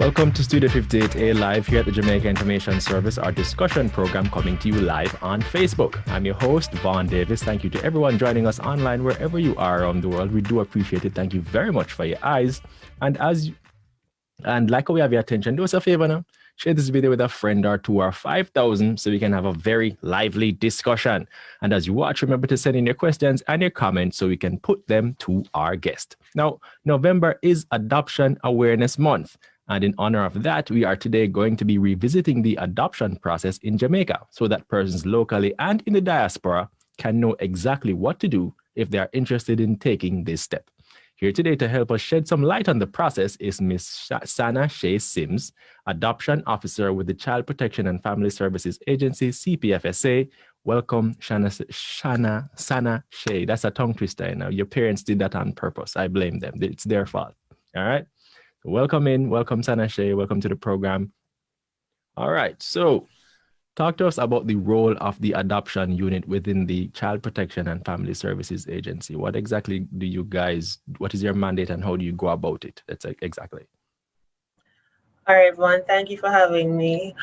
Welcome to Studio 58A live here at the Jamaica Information Service, our discussion program coming to you live on Facebook. I'm your host, Vaughn Davis. Thank you to everyone joining us online wherever you are around the world. We do appreciate it. Thank you very much for your eyes. And like we have your attention, do us a favor now. Share this video with a friend or two or 5,000 so we can have a very lively discussion. And as you watch, remember to send in your questions and your comments so we can put them to our guest. Now, November is Adoption Awareness Month. And in honor of that, we are today going to be revisiting the adoption process in Jamaica so that persons locally and in the diaspora can know exactly what to do if they are interested in taking this step. Here today to help us shed some light on the process is Ms. Sanna Shae Simms, Adoption Officer with the Child Protection and Family Services Agency, CPFSA. Welcome, Sanna Shae. That's a tongue twister. You know, your parents did that on purpose. I blame them. It's their fault. All right. Welcome in. Welcome, Sanna Shae. Welcome to the program. All right. So talk to us about the role of the adoption unit within the Child Protection and Family Services Agency. What exactly do you guys, what is your mandate and how do you go about it? That's exactly. All right, everyone. Thank you for having me.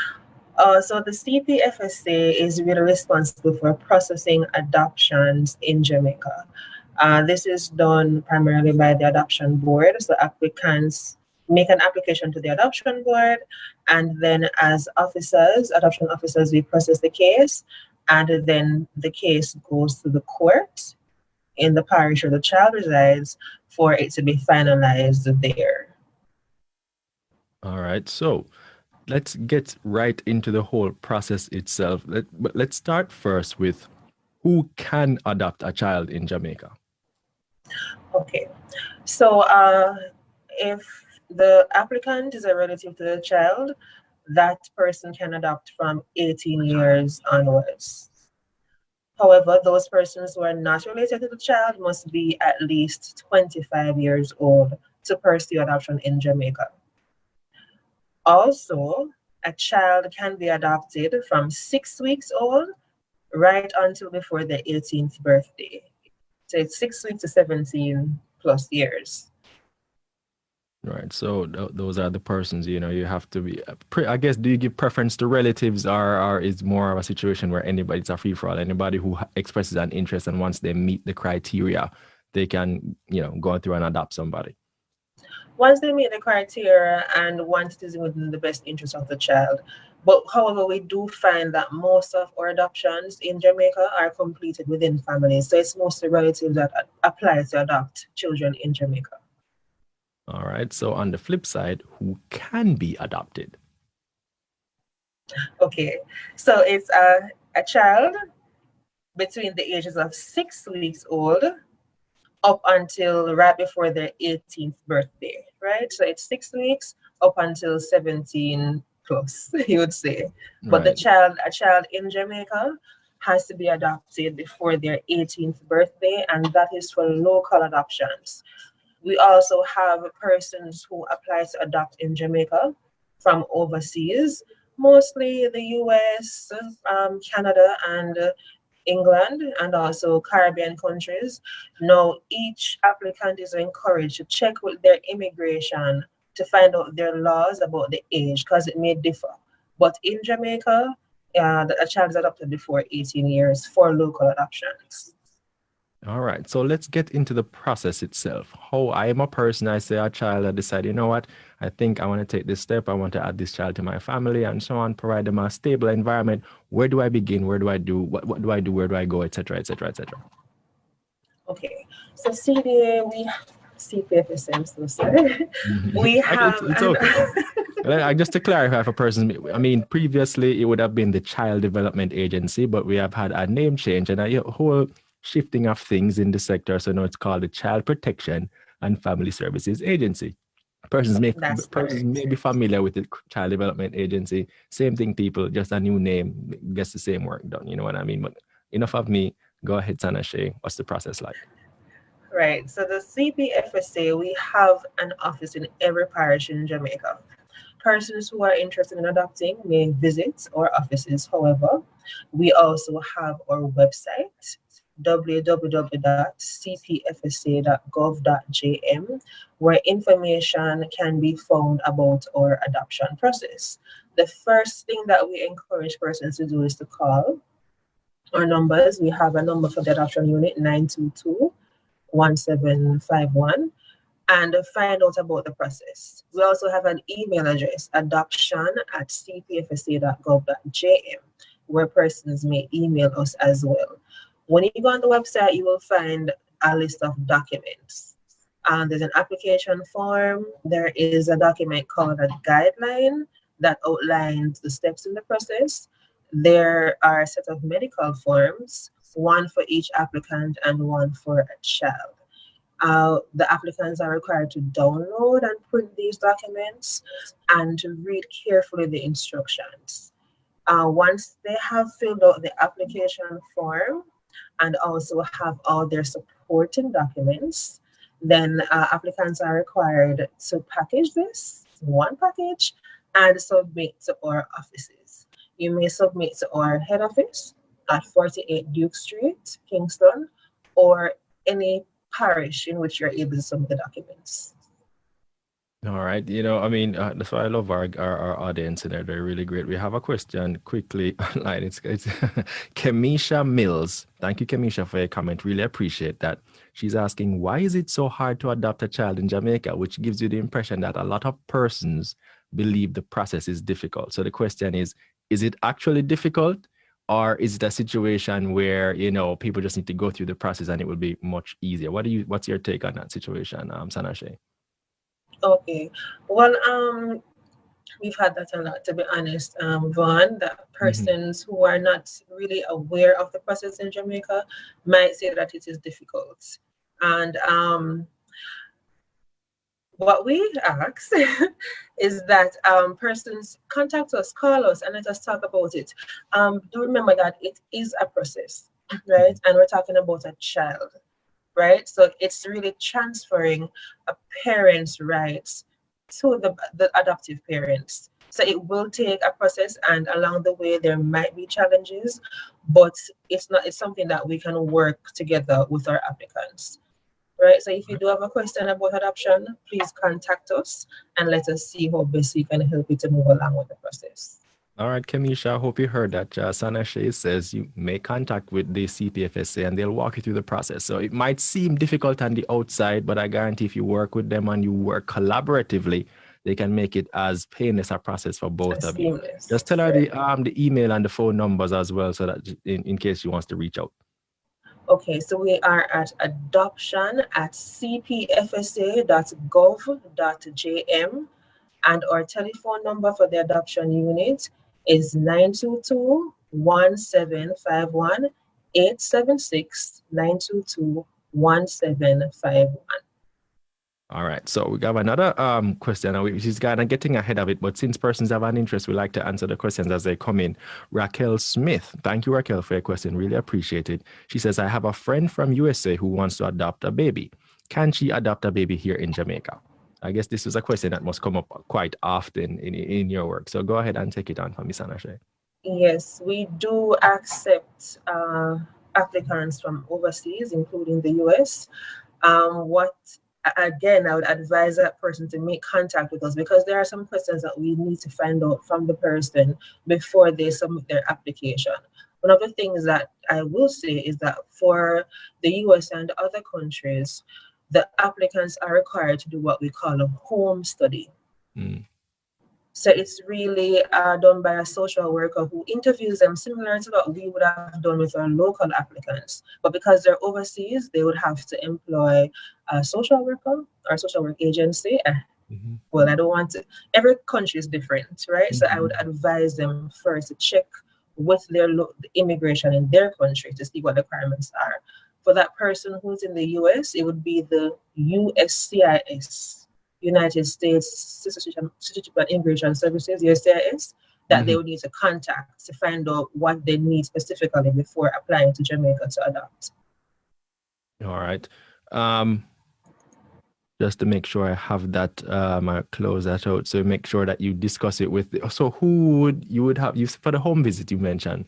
So the CPFSA is really responsible for processing adoptions in Jamaica. This is done primarily by the adoption board. So applicants make an application to the adoption board, and then as officers, adoption officers, we process the case, and then the case goes to the court in the parish where the child resides for it to be finalized there. All right, so let's get right into the whole process itself. Let's start first with who can adopt a child in Jamaica. Okay, so if the applicant is a relative to the child, that person can adopt from 18 years onwards. However, those persons who are not related to the child must be at least 25 years old to pursue adoption in Jamaica. Also, a child can be adopted from 6 weeks old right until before the 18th birthday. So it's 6 weeks to 17 plus years. Right. So those are the persons, you know, you have to be, I guess, do you give preference to relatives or is more of a situation where it's a free for all? Anybody who expresses an interest and once they meet the criteria, they can, you know, go through and adopt somebody? Once they meet the criteria and once it is within the best interest of the child. But however, we do find that most of our adoptions in Jamaica are completed within families. So it's mostly relatives that apply to adopt children in Jamaica. All right. So on the flip side, who can be adopted? Okay. So it's a child between the ages of 6 weeks old up until right before their 18th birthday, right? So it's 6 weeks up until 17 plus, you would say. But Right. a child in Jamaica has to be adopted before their 18th birthday, and that is for local adoptions. We also have persons who apply to adopt in Jamaica from overseas, mostly the US, Canada, and England, and also Caribbean countries. Now, each applicant is encouraged to check with their immigration to find out their laws about the age, because it may differ. But in Jamaica, a child is adopted before 18 years for local adoptions. All right, so let's get into the process itself. How I am a person, I say a child, I decide, you know what, I think I want to take this step. I want to add this child to my family and so on, provide them a stable environment. Where do I begin? Where do I do? What do I do? Where do I go? Etc. Etc. Etc. Okay, so CPFSA, I'm so sorry. We have... It's okay. Just to clarify for persons, I mean, previously it would have been the Child Development Agency, but we have had a name change and a whole shifting of things in the sector. So now it's called the Child Protection and Family Services Agency. Persons may be familiar with the Child Development Agency. Same thing, people, just a new name gets the same work done. You know what I mean? But enough of me. Go ahead, Sanna Shae. What's the process like? Right. So the CPFSA, we have an office in every parish in Jamaica. Persons who are interested in adopting may visit our offices. However, we also have our website, www.cpfsa.gov.jm, where information can be found about our adoption process. The first thing that we encourage persons to do is to call our numbers. We have a number for the adoption unit, 922-1751, and find out about the process. We also have an email address, adoption@cpfsa.gov.jm, where persons may email us as well. When you go on the website, you will find a list of documents. There's an application form. There is a document called a guideline that outlines the steps in the process. There are a set of medical forms, one for each applicant and one for a child. The applicants are required to download and print these documents and to read carefully the instructions. Once they have filled out the application form and also have all their supporting documents, then applicants are required to package this, one package, and submit to our offices. You may submit to our head office at 48 Duke Street, Kingston, or any parish in which you're able to submit the documents. All right. That's why I love our audience, and they're really great. We have a question quickly online. It's Kemisha Mills. Thank you, Kemisha, for your comment. Really appreciate that. She's asking, why is it so hard to adopt a child in Jamaica, which gives you the impression that a lot of persons believe the process is difficult. So the question is it actually difficult, or is it a situation where, people just need to go through the process and it will be much easier? What's your take on that situation, Sanna Shae? Okay. Well, we've had that a lot, to be honest, Vaughn, that persons who are not really aware of the process in Jamaica might say that it is difficult. And what we ask is that persons contact us, call us, and let us talk about it. Do remember that it is a process, right? And we're talking about a child, right? So it's really transferring a parent's rights to the adoptive parents. So it will take a process, and along the way there might be challenges, but it's something that we can work together with our applicants. Right. So if you do have a question about adoption, please contact us and let us see how best we can help you to move along with the process. All right, Kemisha, I hope you heard that. Sanna Shae says you make contact with the CPFSA and they'll walk you through the process. So it might seem difficult on the outside, but I guarantee if you work with them and you work collaboratively, they can make it as painless a process for both of you. Just tell her the email and the phone numbers as well, so that in case she wants to reach out. Okay, so we are at adoption@cpfsa.gov.jm, and our telephone number for the adoption unit is 922-1751, 876-922-1751. All right, so we have another question, which is kind of getting ahead of it, but since persons have an interest, we like to answer the questions as they come in. Raquel Smith, thank you, Raquel, for your question. Really appreciate it. She says, I have a friend from USA who wants to adopt a baby. Can she adopt a baby here in Jamaica? I guess this is a question that must come up quite often in your work. So go ahead and take it on for me, Sanna Shae. Yes, we do accept applicants from overseas, including the US. Again, I would advise that person to make contact with us, because there are some questions that we need to find out from the person before they submit their application. One of the things that I will say is that for the US and other countries, the applicants are required to do what we call a home study. So it's really done by a social worker who interviews them, similar to what we would have done with our local applicants. But because they're overseas, they would have to employ a social worker or social work agency. Well, I don't want to, every country is different, right? So I would advise them first to check with their immigration in their country to see what the requirements are. For that person who's in the US, it would be the USCIS. United States Citizenship and Immigration Services, USCIS, that they would need to contact to find out what they need specifically before applying to Jamaica to adopt. All right. Just to make sure I have that, I close that out. So make sure that you discuss it with. So who would you have for the home visit you mentioned?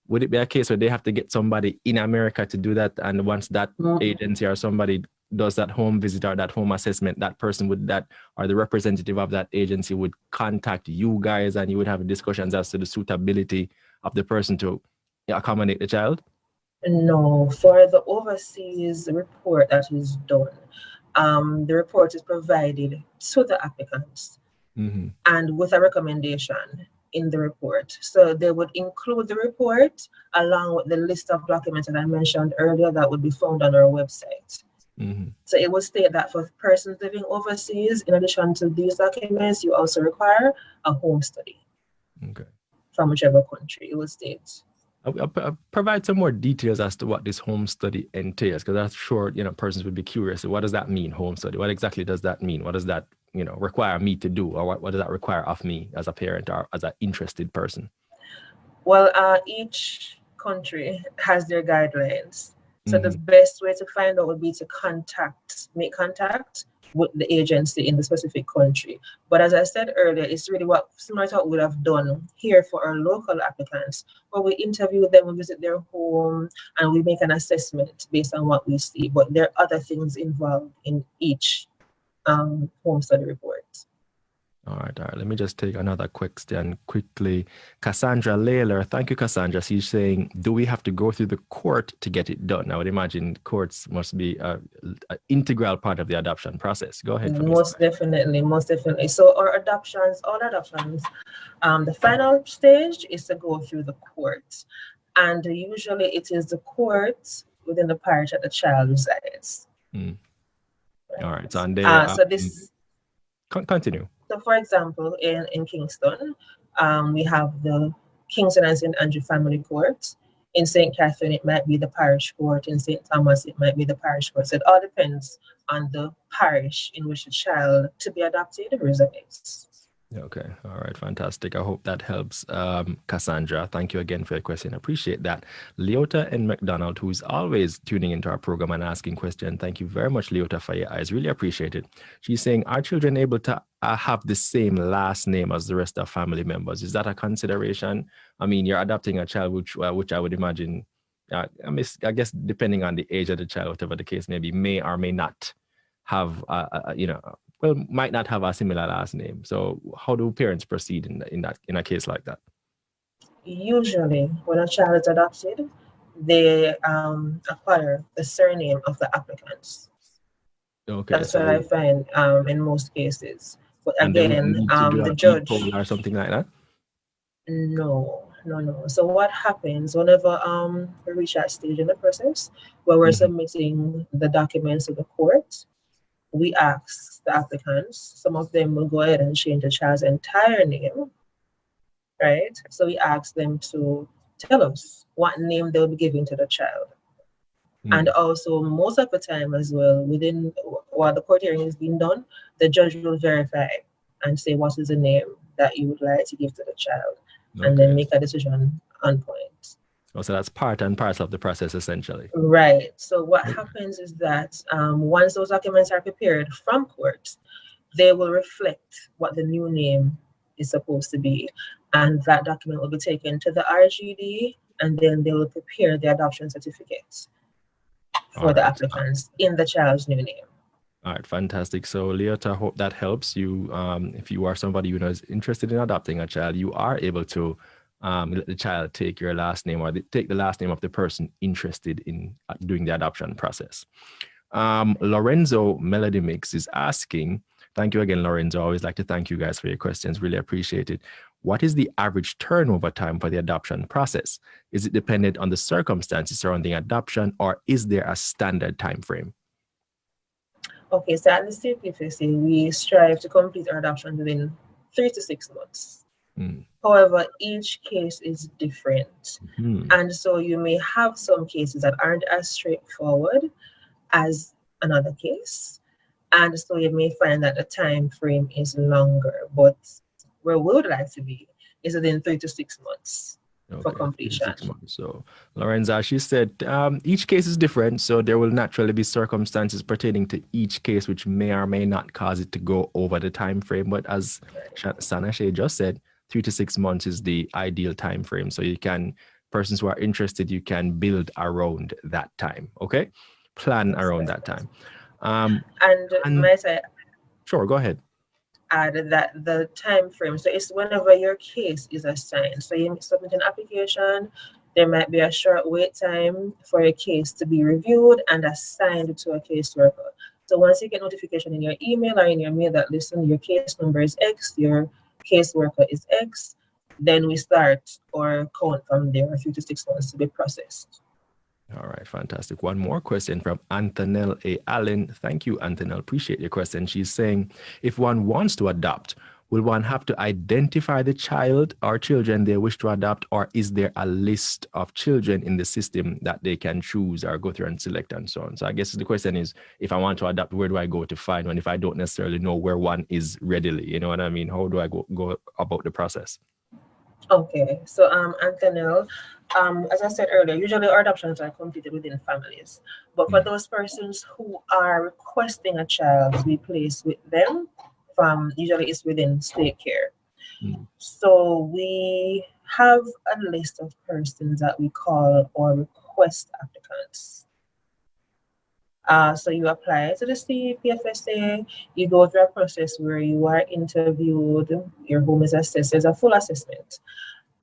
would it be a case where they have to get somebody in America to do that? And once that agency or somebody does that home visit or that home assessment, that person would that or the representative of that agency would contact you guys and you would have discussions as to the suitability of the person to accommodate the child? No, for the overseas report that is done, the report is provided to the applicants and with a recommendation in the report. So they would include the report along with the list of documents that I mentioned earlier that would be found on our website. So it would state that for persons living overseas, in addition to these documents, you also require a home study from whichever country it would state. I'll provide some more details as to what this home study entails, because I'm sure persons would be curious. What does that mean, home study? What exactly does that mean? What does that require me to do, or what does that require of me as a parent or as an interested person? Well, each country has their guidelines. So the best way to find out would be to make contact with the agency in the specific country. But as I said earlier, it's really similar to what we would have done here for our local applicants, where we interview them, we visit their home, and we make an assessment based on what we see. But there are other things involved in each home study report. All right. Let me just take another question quickly. Cassandra Layler, thank you, Cassandra. She's saying, do we have to go through the court to get it done? I would imagine courts must be an integral part of the adoption process. Go ahead. Most definitely. So all adoptions, the final stage is to go through the court. And usually it is the court within the parish that the child resides. All right. So continue. So, for example, in Kingston, we have the Kingston and St. Andrew Family Court. In St. Catherine, it might be the parish court. In St. Thomas, it might be the parish court. So it all depends on the parish in which the child to be adopted resides. Okay. All right. Fantastic. I hope that helps. Cassandra, thank you again for your question. I appreciate that. Leota and McDonald, who's always tuning into our program and asking questions. Thank you very much, Leota, for your eyes. Really appreciate it. She's saying, are children able to have the same last name as the rest of family members? Is that a consideration? I mean, you're adopting a child, which I would imagine, I guess, depending on the age of the child, whatever the case may be, may or may not have, might not have a similar last name. So how do parents proceed in a case like that? Usually, when a child is adopted, they acquire the surname of the applicants. Okay, that's what I find in most cases. But again, the judge or something like that. No. So what happens whenever we reach that stage in the process where we're submitting the documents to the court? We ask the applicants, some of them will go ahead and change the child's entire name, right? So we ask them to tell us what name they'll be giving to the child. And also, most of the time as well, while the court hearing is being done, the judge will verify and say what is the name that you would like to give to the child, and then make a decision on point. Oh, so that's part and parcel of the process, essentially. Right. So what happens is that once those documents are prepared from court, they will reflect what the new name is supposed to be. And that document will be taken to the RGD, and then they will prepare the adoption certificates for the applicants in the child's new name. All right, fantastic. So, Leota, I hope that helps you. If you are somebody who is interested in adopting a child, you are able to let the child take your last name or take the last name of the person interested in doing the adoption process. Lorenzo Melody Mix is asking, thank you again, Lorenzo. I always like to thank you guys for your questions. Really appreciate it. What is the average turnover time for the adoption process? Is it dependent on the circumstances surrounding adoption, or is there a standard time frame? Okay, so at the CPFSA, we strive to complete our adoption within 3 to 6 months. However, each case is different. And so you may have some cases that aren't as straightforward as another case. And so you may find that the time frame is longer, but where we would like to be is within 3 to 6 months. For completion. So, Lorenza, she said each case is different, so there will naturally be circumstances pertaining to each case which may or may not cause it to go over the time frame. But as Sanna Shae just said, 3 to 6 months is the ideal time frame. So you can persons who are interested, you can build around that time. Okay, plan around that time. And And might I sure, go ahead. add that the time frame, so it's whenever your case is assigned. So you submit an application, there might be a short wait time for your case to be reviewed and assigned to a caseworker. So once you get notification in your email or in your mail that listen, your case number is X, your caseworker is X, then we start or count from there 3 to 6 months to be processed. All right, fantastic. One more question from Antonelle A. Allen. Thank you, Antonelle. Appreciate your question. She's saying, if one wants to adopt, will one have to identify the child or children they wish to adopt, or is there a list of children in the system that they can choose or go through and select and so on? So I guess the question is, if I want to adopt, where do I go to find one if I don't necessarily know where one is readily? You know what I mean? How do I go about the process? Okay, so Antonelle, as I said earlier, usually our adoptions are completed within families. But for those persons who are requesting a child to be placed with them, from usually it's within state care. So we have a list of persons that we call our request applicants. So you apply to the CPFSA, you go through a process where you are interviewed, your home is assessed, there's a full assessment.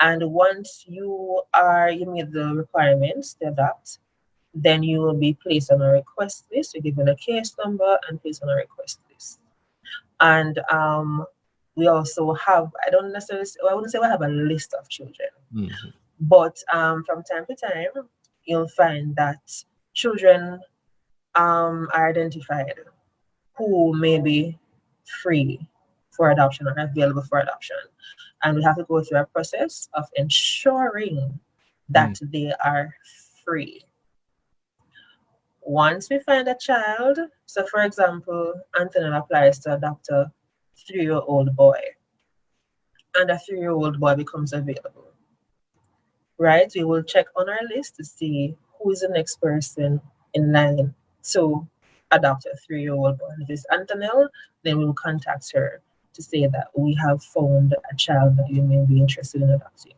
And once you meet the requirements to adopt, then you will be placed on a request list. You're given a case number and placed on a request list. And we also have, I wouldn't say we have a list of children, but from time to time, you'll find that children are identified who may be free for adoption or available for adoption. And we have to go through a process of ensuring that they are free. Once we find a child, so for example, Antonelle applies to adopt a 3-year-old boy, and a 3-year-old boy becomes available, right? We will check on our list to see who is the next person in line to adopt a 3-year-old boy. And if it's Antonelle, then we will contact her to say that we have found a child that you may be interested in adopting.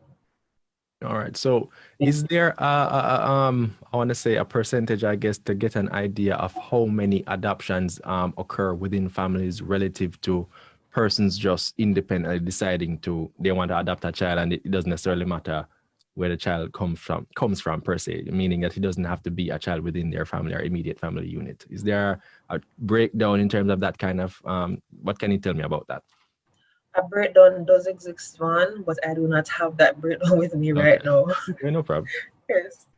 All right. So is there I want to say a percentage, I guess, to get an idea of how many adoptions occur within families relative to persons just independently deciding they want to adopt a child, and it doesn't necessarily matter where the child comes from per se, meaning that it doesn't have to be a child within their family or immediate family unit. Is there a breakdown in terms of that kind of what can you tell me about that? A breakdown does exist, one, but I do not have that breakdown with me right now. Okay, no problem. Yes.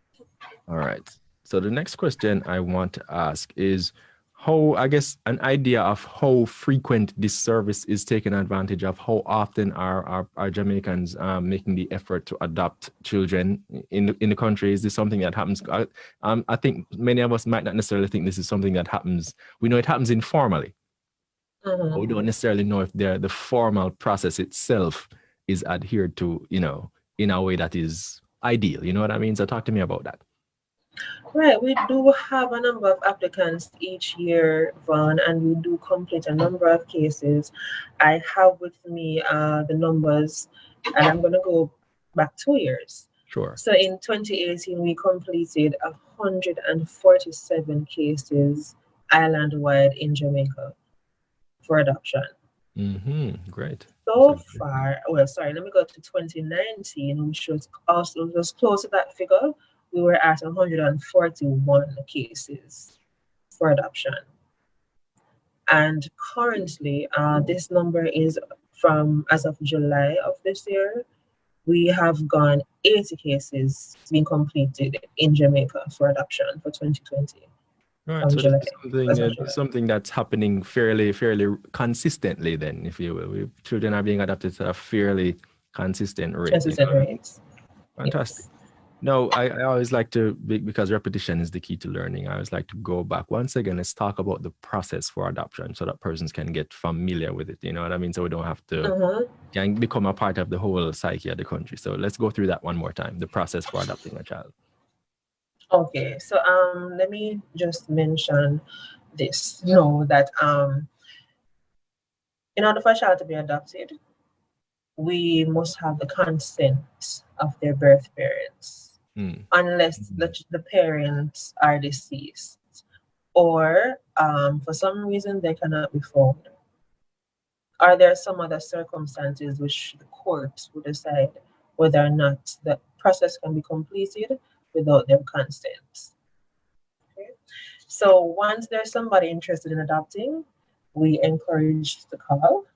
All right. So the next question I want to ask is how, I guess, an idea of how frequent this service is taken advantage of. How often are Jamaicans making the effort to adopt children in the country? Is this something that happens? I think many of us might not necessarily think this is something that happens. We know it happens informally. But we don't necessarily know if the formal process itself is adhered to, in a way that is ideal. You know what I mean? So talk to me about that. Right, we do have a number of applicants each year, Vaughn, and we do complete a number of cases. I have with me the numbers, and I'm going to go back 2 years. Sure. So in 2018, we completed 147 cases island-wide in Jamaica for adoption. Great. So far, let me go to 2019, which was also just close to that figure. We were at 141 cases for adoption. And currently, this number is as of July of this year, we have gone 80 cases being completed in Jamaica for adoption for 2020. Right, so it's something that's happening fairly consistently then, if you will. Children are being adopted at a fairly consistent rate. Fantastic. Yes. No, I always like to, because repetition is the key to learning, I always like to go back. Once again, let's talk about the process for adoption so that persons can get familiar with it. You know what I mean? So we don't have to can become a part of the whole psyche of the country. So let's go through that one more time, the process for adopting a child. Okay, so let me just mention this. Know that in order for a child to be adopted, we must have the consent of their birth parents, unless the parents are deceased or for some reason they cannot be found. Are there some other circumstances which the court would decide whether or not the process can be completed without their consent? Okay. So once there's somebody interested in adopting, we encourage to call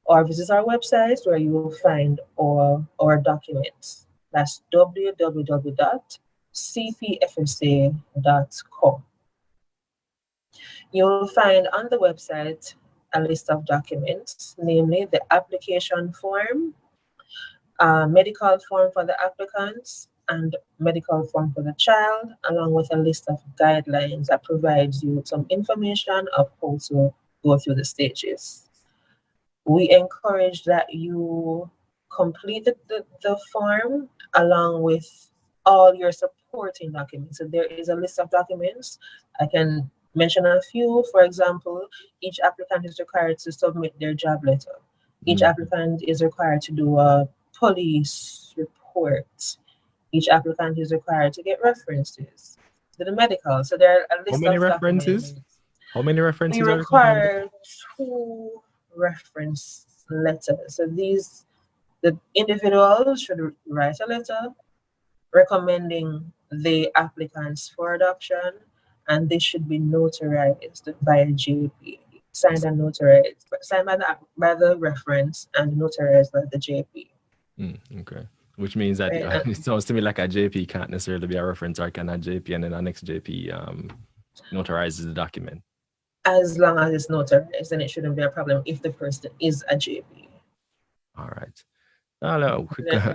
or visit our website where you will find all our documents. That's www.cpfsa.com. You'll find on the website a list of documents, namely the application form, medical form for the applicants, and medical form for the child, along with a list of guidelines that provides you some information of how to go through the stages. We encourage that you complete the form along with all your supporting documents. So there is a list of documents. I can mention a few. For example, each applicant is required to submit their job letter. Each applicant is required to do a police report. Each applicant is required to get references to the medical. So there are a list of documents. How many references? We require 2 reference letters. So the individuals should write a letter recommending the applicants for adoption, and they should be notarized by a JP, signed and notarized, signed by the reference and notarized by the JP. Okay. Which means that it sounds to me like a JP can't necessarily be a reference, or can a JP and then our next JP notarizes the document. As long as it's notarized, then it shouldn't be a problem if the person is a JP. All right. Hello,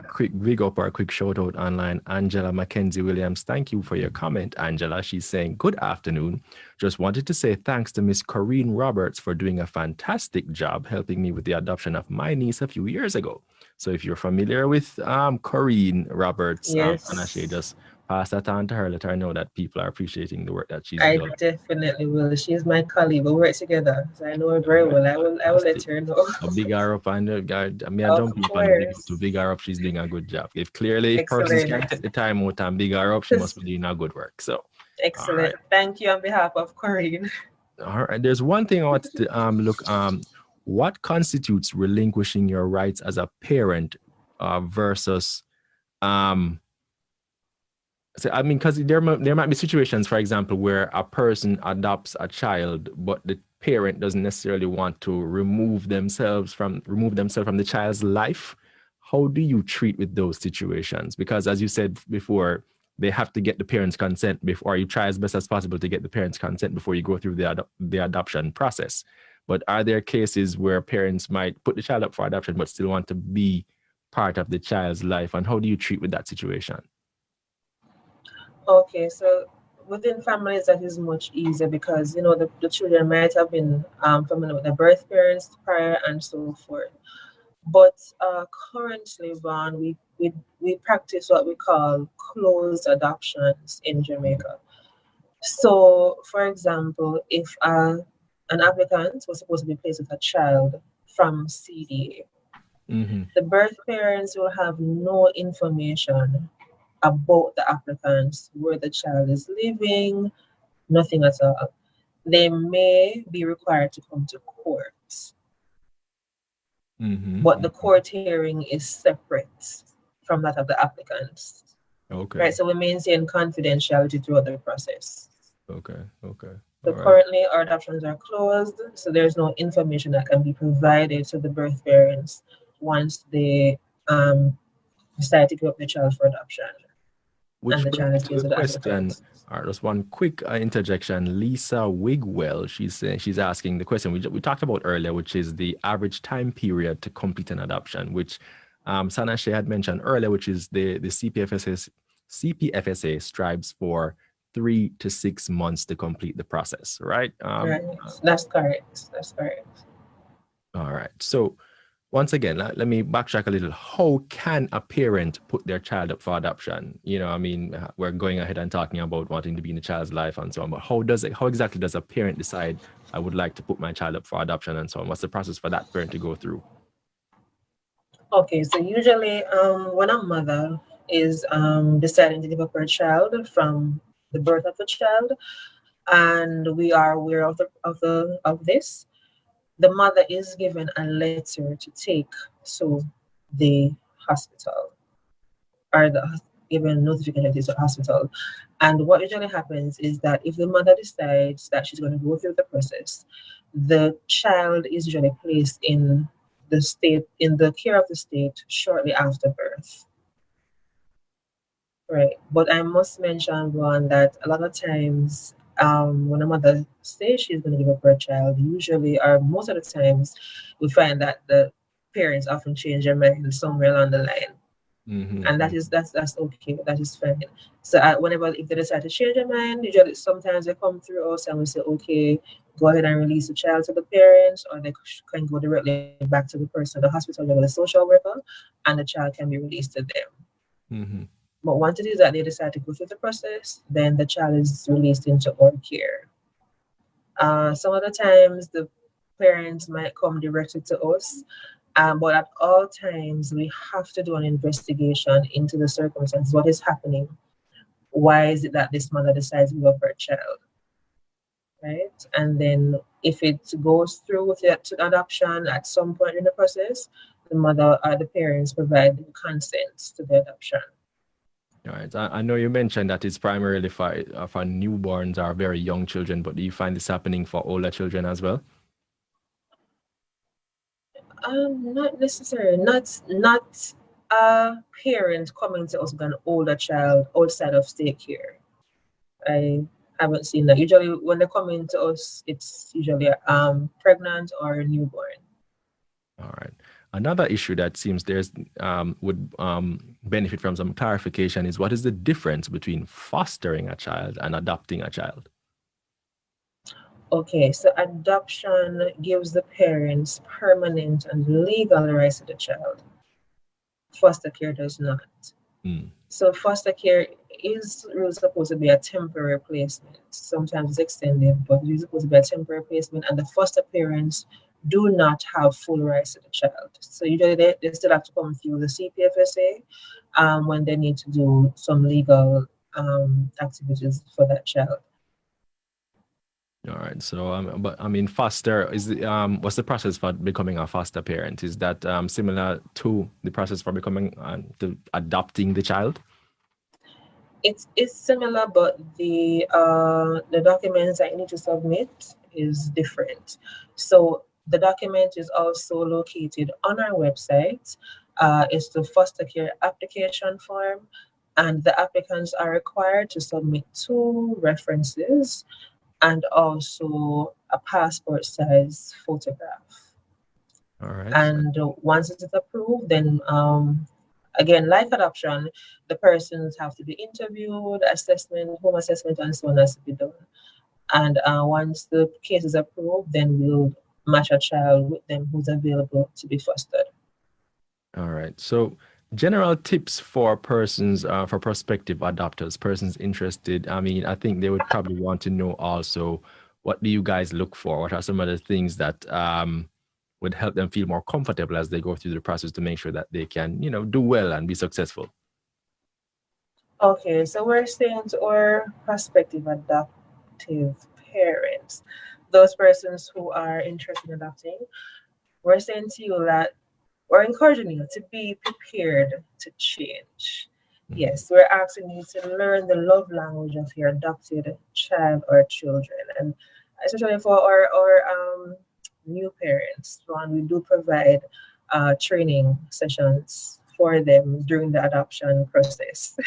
quick big up or quick shout out online. Angela Mackenzie Williams, thank you for your comment, Angela. She's saying, good afternoon. Just wanted to say thanks to Miss Corinne Roberts for doing a fantastic job helping me with the adoption of my niece a few years ago. So if you're familiar with Corinne Roberts, yes. Sanna Shae, just pass that on to her. Let her know that people are appreciating the work that she's doing. I definitely will. She's my colleague. We work together, so I know her very well. I will let her know. A big her up, and I don't keep on the big to big her up. She's doing a good job. If clearly persons can take the time out and big her up, she must be doing a good work. So excellent. Right. Thank you on behalf of Corinne. All right. There's one thing I want to look. What constitutes relinquishing your rights as a parent versus so I mean, because there might be situations, for example, where a person adopts a child, but the parent doesn't necessarily want to remove themselves from the child's life. How do you treat with those situations? Because as you said before, they have to get the parents' consent before, you try as best as possible to get the parents' consent before you go through the adoption process. But are there cases where parents might put the child up for adoption but still want to be part of the child's life? And how do you treat with that situation? Okay, so within families that is much easier because the children might have been familiar with their birth parents prior and so forth. But currently, Vaughn, we practice what we call closed adoptions in Jamaica. So, for example, if an applicant was supposed to be placed with a child from CDA, the birth parents will have no information about the applicants, where the child is living, nothing at all. They may be required to come to court. But the court hearing is separate from that of the applicants. Okay. Right, so we maintain confidentiality throughout the process. Okay. So currently our adoptions are closed, so there's no information that can be provided to the birth parents once they decide to give up the child for adoption. Which brings to the question, just one quick interjection. Lisa Wigwell, she's asking the question we talked about earlier, which is the average time period to complete an adoption, which Sanna Shae had mentioned earlier, which is the CPFSA strives for 3 to 6 months to complete the process, right? Right. That's correct. All right. So once again, let me backtrack a little. How can a parent put their child up for adoption? We're going ahead and talking about wanting to be in the child's life and so on, but how exactly does a parent decide, I would like to put my child up for adoption and so on? What's the process for that parent to go through? Okay, so usually when a mother is deciding to give up her child from the birth of the child, and we are aware of this, the mother is given a letter to take to the hospital, or given notification to the hospital. And what usually happens is that if the mother decides that she's going to go through the process, the child is usually placed in the care of the state shortly after birth. Right. But I must mention one that a lot of times when a mother says she's going to give up her child, usually or most of the times we find that the parents often change their mind somewhere along the line. And Mm-hmm. that's okay. That is fine. So whenever if they decide to change their mind, usually sometimes they come through us and we say, okay, go ahead and release the child to the parents, or they can go directly back to the person, the hospital level, the social worker, and the child can be released to them. Mm-hmm. But once it is that they decide to go through the process, then the child is released into our care. Some of the times the parents might come directly to us, but at all times we have to do an investigation into the circumstances. What is happening? Why is it that this mother decides to give up her child? Right? And then if it goes through with it to adoption at some point in the process, the mother or the parents provide the consent to the adoption. All right. I know you mentioned that it's primarily for newborns or very young children, but do you find this happening for older children as well? Not necessarily. Not a parent coming to us with an older child outside of state care. I haven't seen that. Usually, when they come into us, it's usually pregnant or newborn. All right. Another issue that seems there's would benefit from some clarification is what is the difference between fostering a child and adopting a child? Okay, so adoption gives the parents permanent and legal rights to the child. Foster care does not. Mm. So foster care is really supposed to be a temporary placement. Sometimes it's extended, but it's supposed to be a temporary placement, and the foster parents do not have full rights to the child. So usually they still have to come through the CPFSA when they need to do some legal activities for that child. All right. So, but I mean, foster is what's the process for becoming a foster parent? Is that similar to the process for becoming to adopting the child? It's similar, but the documents that you need to submit is different. So the document is also located on our website. It's the foster care application form, and the applicants are required to submit two references and also a passport size photograph. All right. And once it is approved, then again, like adoption, the persons have to be interviewed, assessment, home assessment, and so on has to be done. And once the case is approved, then we'll match a child with them who's available to be fostered. All right. So, general tips for persons, for prospective adopters, persons interested. I mean, I think they would probably want to know also what do you guys look for? What are some of the things that would help them feel more comfortable as they go through the process to make sure that they can, do well and be successful? Okay, so we're saying to our prospective adoptive parents, those persons who are interested in adopting, we're saying to you that we're encouraging you to be prepared to change. Mhm. Yes, we're asking you to learn the love language of your adopted child or children. And especially for our new parents, one, we do provide training sessions for them during the adoption process.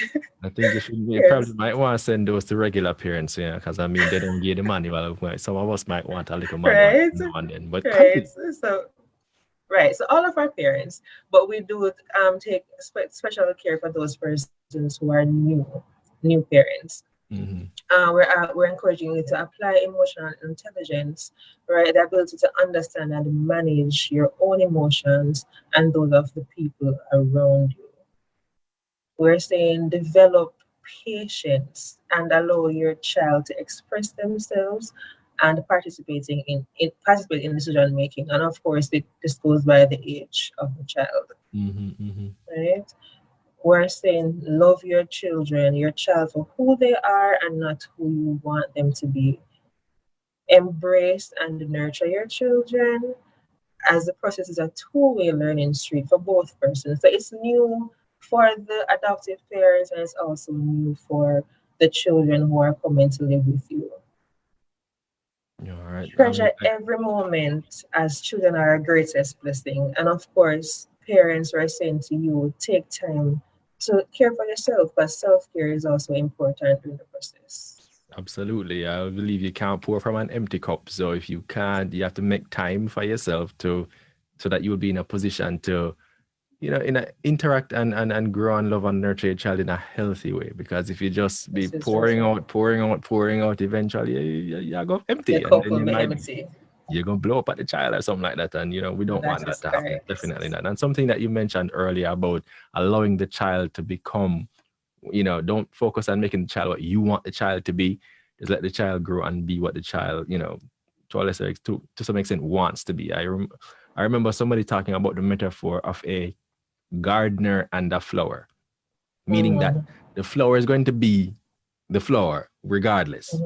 I think you Yes, probably might want to send those to regular parents, yeah, because I mean they don't get the manual. Some of us might want a little manual right, now and then, but right. continue. So right, so all of our parents, but we do take special care for those persons who are new parents. Hmm. We're encouraging you to apply emotional intelligence, right? The ability to understand and manage your own emotions and those of the people around you. We're saying develop patience and allow your child to express themselves and participate in decision making. And of course, this goes by the age of the child, right? We're saying love your children, your child for who they are and not who you want them to be. Embrace and nurture your children, as the process is a two-way learning street for both persons. So it's new for the adoptive parents and it's also new for the children who are coming to live with you. All right. Treasure every moment, as children are our greatest blessing. And of course, parents are saying to you, take time to care for yourself, but self-care is also important during the process. Absolutely. I believe you can't pour from an empty cup. So if you can't, you have to make time for yourself so that you will be in a position to, interact and grow and love and nurture your child in a healthy way. Because if you just be pouring out, eventually you go empty. Your cup will be empty. You're going to blow up at the child or something like that. And, we don't want that to happen. Definitely not. And something that you mentioned earlier about allowing the child to become, don't focus on making the child what you want the child to be. Just let the child grow and be what the child, to some extent wants to be. I remember somebody talking about the metaphor of a gardener and a flower, meaning that the flower is going to be the flower regardless.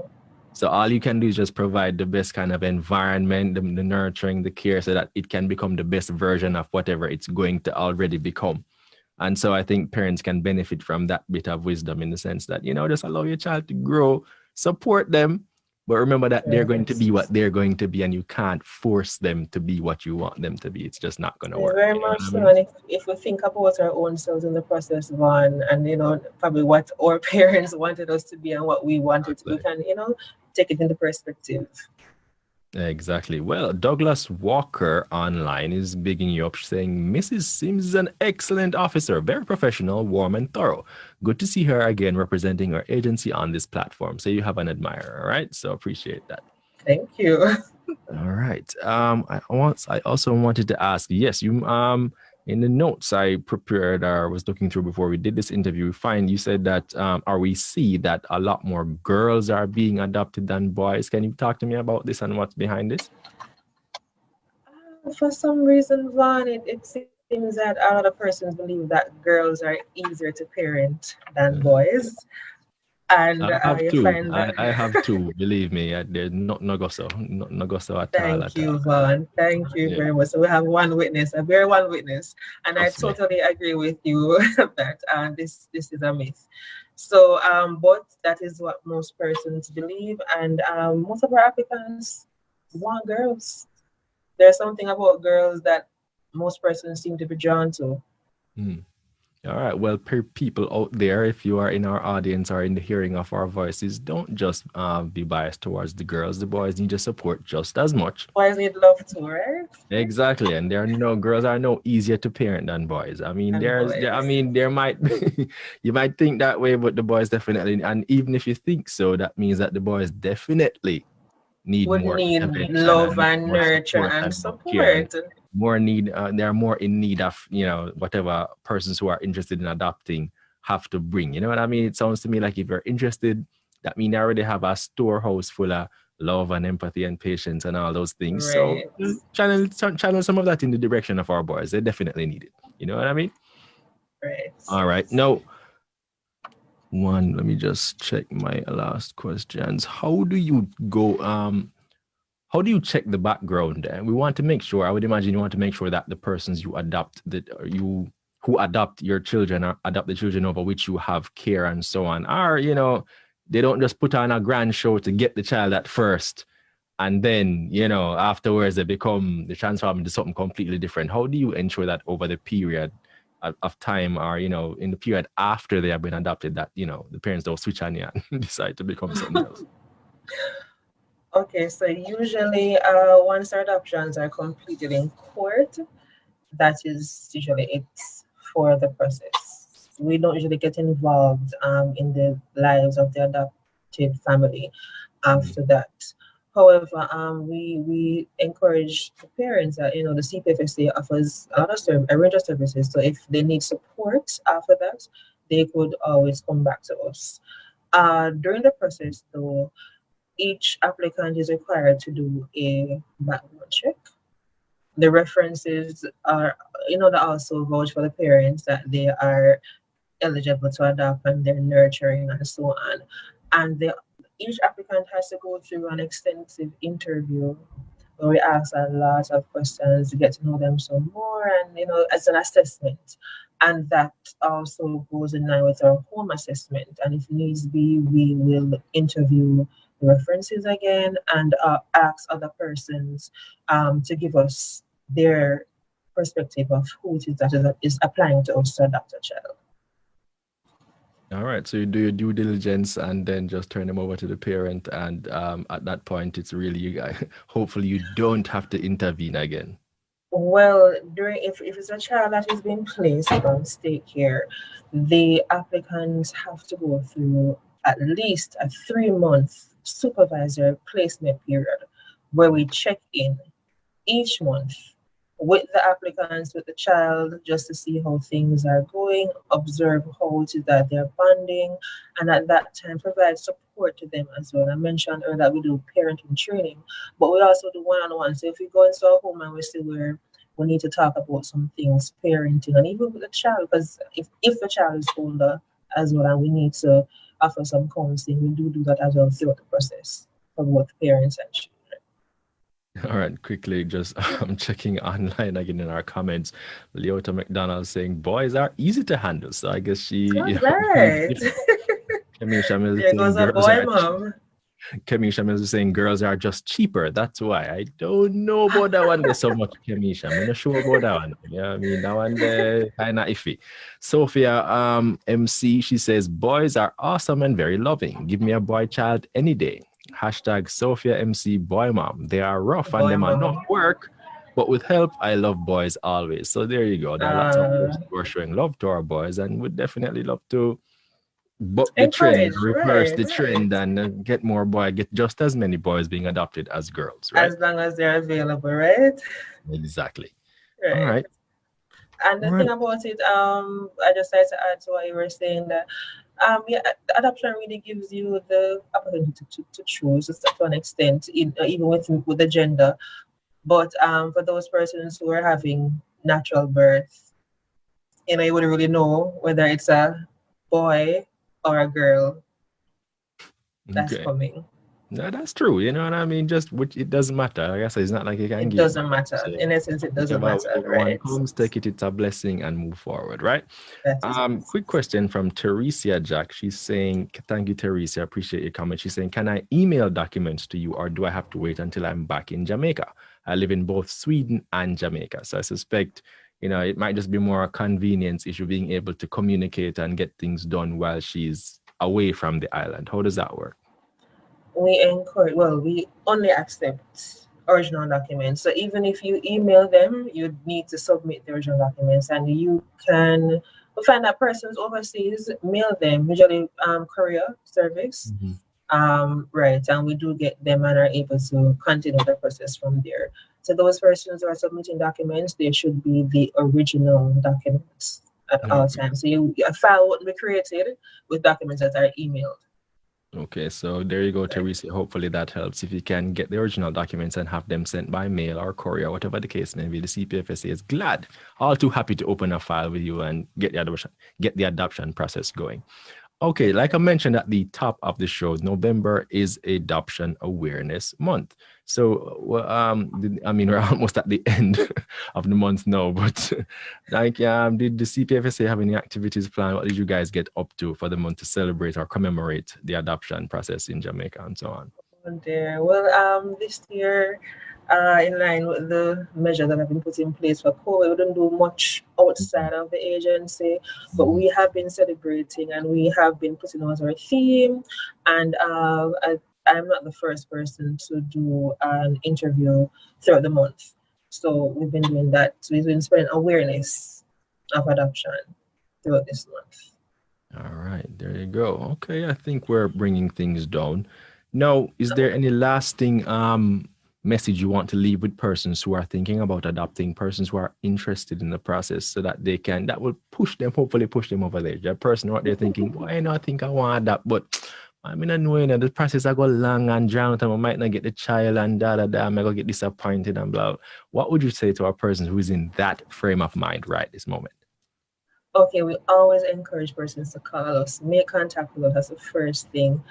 So all you can do is just provide the best kind of environment, the nurturing, the care, so that it can become the best version of whatever it's going to already become. And so I think parents can benefit from that bit of wisdom in the sense that, just allow your child to grow, support them, but remember that they're going to be what they're going to be, and you can't force them to be what you want them to be. It's just not going to work. Very much so. And if we think about our own selves in the process, Vaughn, and, probably what our parents wanted us to be and what we wanted to be, we can, take it into perspective. Exactly. Well, Douglas Walker online is bigging you up, saying Mrs. Simms is an excellent officer, very professional, warm, and thorough. Good to see her again representing her agency on this platform. So you have an admirer, all right? So appreciate that. Thank you. All right. I also wanted to ask, yes, you in the notes I prepared or was looking through before we did this interview, you said that we see that a lot more girls are being adopted than boys. Can you talk to me about this and what's behind this? For some reason, Vaughn, it seems that a lot of persons believe that girls are easier to parent than boys. And I have two, believe me. There's no go so at all. Thank you, Vaughn. Thank you very much. So we have one witness, a very one witness, and I totally agree with you that this is a myth. So, but that is what most persons believe, and most of our applicants want girls. There's something about girls that most persons seem to be drawn to. All right. Well, people out there, if you are in our audience or in the hearing of our voices, don't just be biased towards the girls. The boys need your support just as much. Boys need love too, right? Exactly. And girls are no easier to parent than boys. I mean, there might be, you might think that way, but the boys definitely, and even if you think so, that means that the boys definitely need love and nurture and support. They're more in need of whatever persons who are interested in adopting have to bring. You know what I mean? It sounds to me like if you're interested, that means they already have a storehouse full of love and empathy and patience and all those things. Right. So channel some of that in the direction of our boys. They definitely need it. You know what I mean? Right. All right. Now, let me just check my last questions. How do you go? How do you check the background? We want to make sure, I would imagine you want to make sure that the persons you adopt, who adopt your children or adopt the children over which you have care and so on, are, they don't just put on a grand show to get the child at first. And then, afterwards they transform into something completely different. How do you ensure that over the period of time or, in the period after they have been adopted that, the parents don't switch on you and decide to become something else? Okay, so usually once our adoptions are completed in court, that is usually it for the process. We don't usually get involved in the lives of the adopted family after that. However, we encourage the parents that, the CPFSA offers a range of services. So if they need support after that, they could always come back to us. During the process, though, each applicant is required to do a background check. The references are, they also vouch for the parents that they are eligible to adopt and they're nurturing and so on. And each applicant has to go through an extensive interview where we ask a lot of questions to get to know them some more, and as an assessment. And that also goes in line with our home assessment. And if needs be, we will interview the references again and ask other persons to give us their perspective of who it is that is applying to us to adopt a child. All right, so you do your due diligence and then just turn them over to the parent, and at that point, it's really you guys. Hopefully, you don't have to intervene again. Well, if it's a child that is being placed on state care, the applicants have to go through at least a 3-month supervisor placement period where we check in each month with the applicants, with the child, just to see how things are going, observe how it is that they're bonding, and at that time provide support to them as well. I mentioned earlier that we do parenting training, but we also do one-on-one. So if we go into a home and we see where we need to talk about some things, parenting, and even with the child, because if the child is older as well and we need to offer some counseling, we do that as well throughout the process for both parents and children. All right, quickly, just I'm checking online again in our comments. Leota McDonald saying boys are easy to handle. So I guess she, Right. Kamisha There goes a boy, mom. Kamisha is saying girls are just cheaper. That's why. I don't know about that one so much, Kamisha. I'm not sure about that one. Yeah, I mean that one kind of iffy. Sophia MC, she says boys are awesome and very loving. Give me a boy child any day. Hashtag Sophia MC boy mom. They are rough and them are not work, but with help, I love boys always. So there you go. There are lots of boys who are showing love to our boys, and would definitely love to buck the trend, reverse the trend, and get more get just as many boys being adopted as girls, right? As long as they're available, right? Exactly. Right. All right. And the thing about it, I just like to add to what you were saying that the adoption really gives you the opportunity to choose to an extent, even with the gender. But for those persons who are having natural birth, you wouldn't really know whether it's a boy or a girl that's coming. No, that's true. You know what I mean? Just it doesn't matter. Like I said, it's not like you can It doesn't matter. So in essence, it doesn't matter. Right? Comes, take it. It's a blessing and move forward, right? Quick question from Teresa Jack. She's saying, "Thank you, Teresa. I appreciate your comment." She's saying, "Can I email documents to you, or do I have to wait until I'm back in Jamaica? I live in both Sweden and Jamaica, so I suspect." It might just be more a convenience issue being able to communicate and get things done while she's away from the island. How does that work? We only accept original documents. So even if you email them, you need to submit the original documents, and you can find that persons overseas, mail them, usually courier service. Right, and we do get them and are able to continue the process from there. So those persons who are submitting documents, they should be the original documents at all times. So a file won't be created with documents that are emailed. Okay, so there you go, Teresa. Hopefully that helps. If you can get the original documents and have them sent by mail or courier, whatever the case may be, the CPFSA is all too happy to open a file with you and get the adoption process going. Okay, like I mentioned at the top of the show, November is Adoption Awareness Month. So, we're almost at the end of the month now, but did the CPFSA have any activities planned? What did you guys get up to for the month to celebrate or commemorate the adoption process in Jamaica and so on? Well, this year, in line with the measures that have been put in place for COVID, we don't do much outside of the agency, but we have been celebrating and we have been putting out our theme. And I'm not the first person to do an interview throughout the month. So we've been doing that. So we've been spreading awareness of adoption throughout this month. All right, there you go. Okay, I think we're bringing things down. Now, is there any lasting message you want to leave with persons who are thinking about adopting, persons who are interested in the process, so that that will hopefully push them over there? The person what they're thinking, I think I want that, but I mean, I know, the process I go long and drawn out, and I might not get the child and I might go get disappointed and blah. What would you say to a person who is in that frame of mind right this moment? Okay, we always encourage persons to call us, make contact with us. That's the first thing.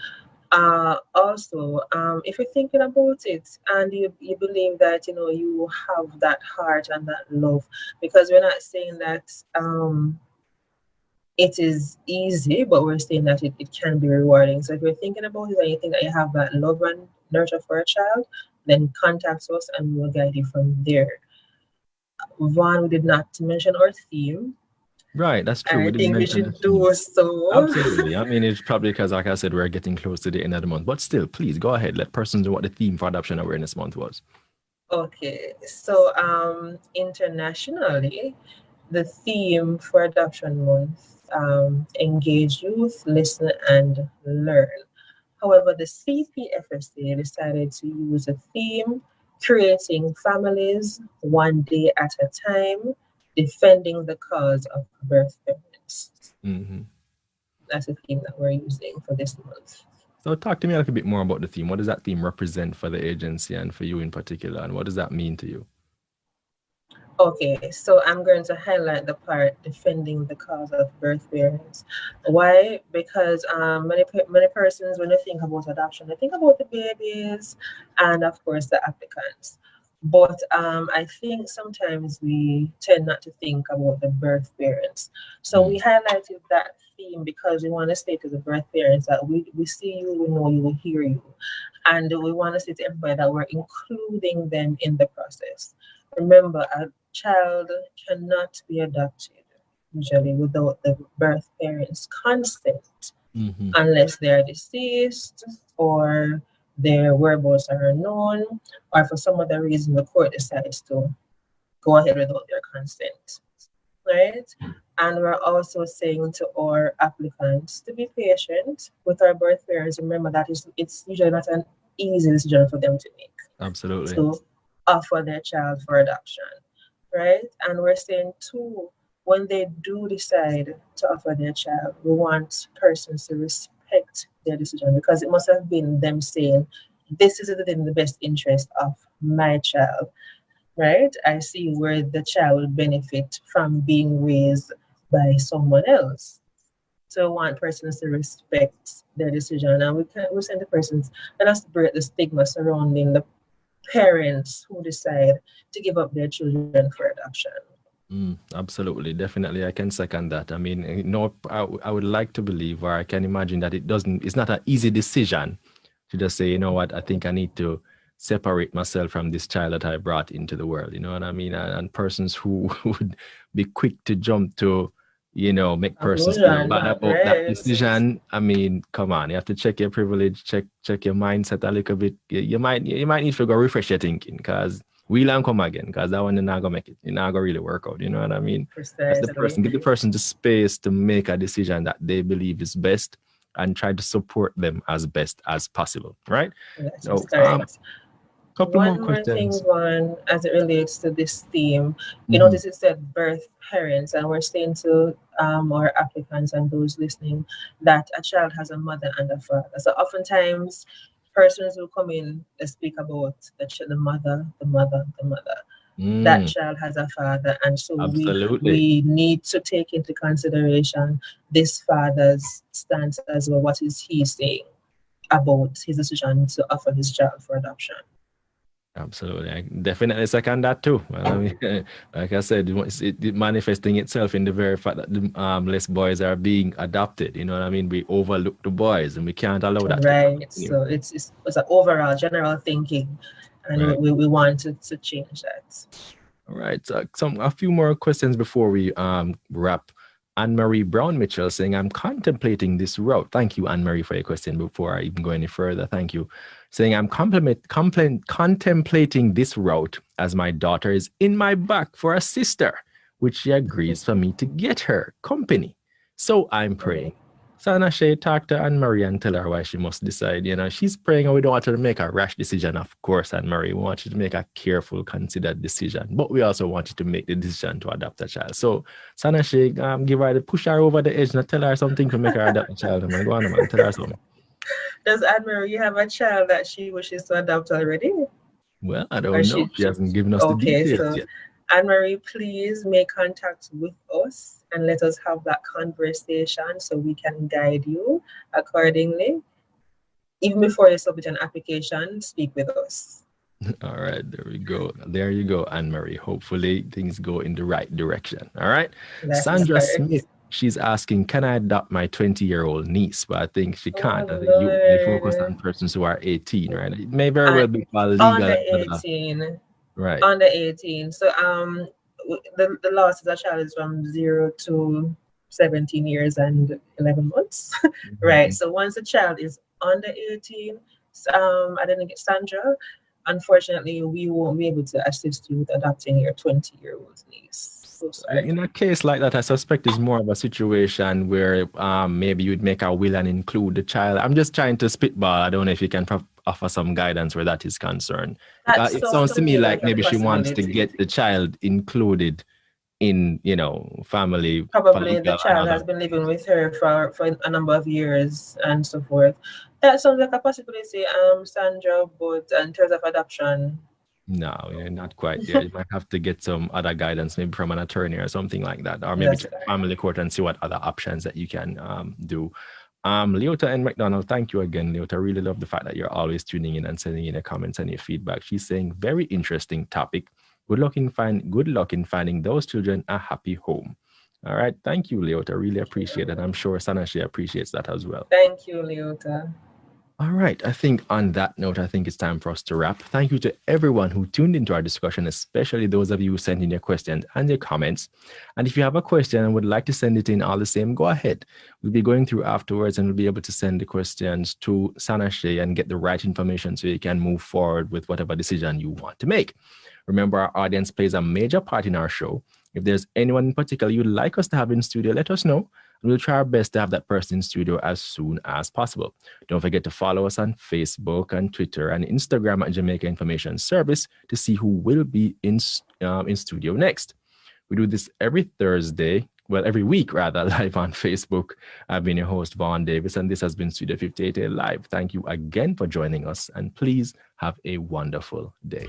Also, if you're thinking about it and you believe that you have that heart and that love, because we're not saying that it is easy, but we're saying that it can be rewarding. So if you're thinking about it and you think that you have that love and nurture for a child, then contact us and we'll guide you from there. Vaughn, we did not mention our theme. Right, that's true. We I didn't think we mention the should theme. do so. Absolutely. I mean, it's probably because, like I said, we're getting close to the end of the month. But still, please go ahead. Let persons know what the theme for Adoption Awareness Month was. Okay, so internationally, the theme for Adoption Month, engage youth, listen and learn. However, the CPFSA decided to use a theme, creating families one day at a time, defending the cause of birth parents. Mm-hmm. That's the theme that we're using for this month. So talk to me a little bit more about the theme. What does that theme represent for the agency and for you in particular? And what does that mean to you? Okay, so I'm going to highlight the part defending the cause of birth parents. Why? Because many persons, when they think about adoption, they think about the babies and, of course, the applicants. But I think sometimes we tend not to think about the birth parents. So we highlighted that theme because we want to say to the birth parents that we see you, we know you, we hear you. And we want to say to everybody that we're including them in the process. Remember, a child cannot be adopted usually without the birth parents' consent, unless they are deceased or their whereabouts are unknown, or for some other reason the court decides to go ahead without their consent. Right? And we're also saying to our applicants to be patient with our birth parents. Remember that it's usually not an easy decision for them to make. Absolutely. To offer their child for adoption, right? And we're saying too, when they do decide to offer their child, we want persons to respect their decision, because it must have been them saying, this is within the best interest of my child, right? I see where the child will benefit from being raised by someone else. So we want persons to respect their decision, and we send the persons, and us break the stigma surrounding the parents who decide to give up their children for adoption. Absolutely, definitely, I can second that. I mean, I would like to believe, or I can imagine that it's not an easy decision to just say, you know what, I think I need to separate myself from this child that I brought into the world. You know what I mean? And persons who would be quick to jump to, make persons feel bad about that decision. I mean, come on, you have to check your privilege, check your mindset a little bit. You might need to go refresh your thinking, because we'll and come again, because that one you're not gonna make it. You're not gonna really work out. You know what I mean? That's the person. Give the person the space to make a decision that they believe is best, and try to support them as best as possible. Right? That's correct. Couple One more more thing, questions. Vaughn, as it relates to this theme, you notice it said birth parents, and we're saying to our applicants and those listening that a child has a mother and a father. So oftentimes, persons who come in, they speak about the mother, the mother, the mother. That child has a father, and so we need to take into consideration this father's stance as well. What is he saying about his decision to offer his child for adoption? Absolutely. I definitely second that too. I mean, like I said, it manifesting itself in the very fact that the less boys are being adopted. You know what I mean? We overlook the boys, and we can't allow that. Right. So it's an overall general thinking, and we want to change that. All right. So a few more questions before we wrap. Anne-Marie Brown Mitchell saying, I'm contemplating this route. Thank you, Anne-Marie, for your question before I even go any further. Thank you. Saying, I'm contemplating this route as my daughter is in my back for a sister, which she agrees for me to get her company. So I'm praying. Sanna Shae, talk to Anne-Marie and tell her why she must decide. She's praying, and we don't want her to make a rash decision, of course, Anne-Marie. We want you to make a careful, considered decision. But we also want you to make the decision to adopt a child. So, Sanna Shae, push her over the edge and tell her something to make her adopt a child. Man. Go on, man. Tell her something. Does Anne-Marie have a child that she wishes to adopt already? Well, I Or don't know. She hasn't given us the okay, details so yet. Anne-Marie, please make contact with us and let us have that conversation so we can guide you accordingly. Even before you submit an application, speak with us. All right, there we go. There you go, Anne-Marie. Hopefully things go in the right direction. All right. That is Sandra correct. Smith, she's asking, can I adopt my 20-year-old niece? But I think she Oh, can't. I think they focus on Lord. persons who are 18, right? It may very And well be called under legal. 18. Right. Under 18. So the last of the child is from 0 to 17 years and 11 months. Right. Mhm. So once the child is under 18, I didn't get Sandra. Unfortunately, we won't be able to assist you with adopting your 20-year-old niece. So sorry. In a case like that, I suspect it's more of a situation where maybe you'd make a will and include the child. I'm just trying to spitball. I don't know if you can offer some guidance where that is concerned. That It sounds sounds to to me me like like a maybe she wants to possibility. get the child included in, family for Probably the legal and child other. has been living with her for a number of years and so forth. That sounds like a possibility, Sandra, but in terms of adoption, No, you're not quite there. You might have to get some other guidance, maybe from an attorney or something like that, or maybe that's check correct. family court and see what other options that you can do. Leota and McDonald, thank you again, Leota. I really love the fact that you're always tuning in and sending in your comments and your feedback. She's saying, very interesting topic. Good luck in finding those children a happy home. All right. Thank you, Leota. Really appreciate it. I'm sure Sanna Shae appreciates that as well. Thank you, Leota. All right. I think on that note, I think it's time for us to wrap. Thank you to everyone who tuned into our discussion, especially those of you who sent in your questions and your comments. And if you have a question and would like to send it in all the same, go ahead. We'll be going through afterwards and we'll be able to send the questions to Sanna Shae and get the right information so you can move forward with whatever decision you want to make. Remember, our audience plays a major part in our show. If there's anyone in particular you'd like us to have in studio, let us know. We'll try our best to have that person in studio as soon as possible. Don't forget to follow us on Facebook and Twitter and Instagram at Jamaica Information Service to see who will be in studio next. We do this every Thursday, well, every week rather, live on Facebook. I've been your host, Vaughn Davis, and this has been Studio 58 Live. Thank you again for joining us, and please have a wonderful day.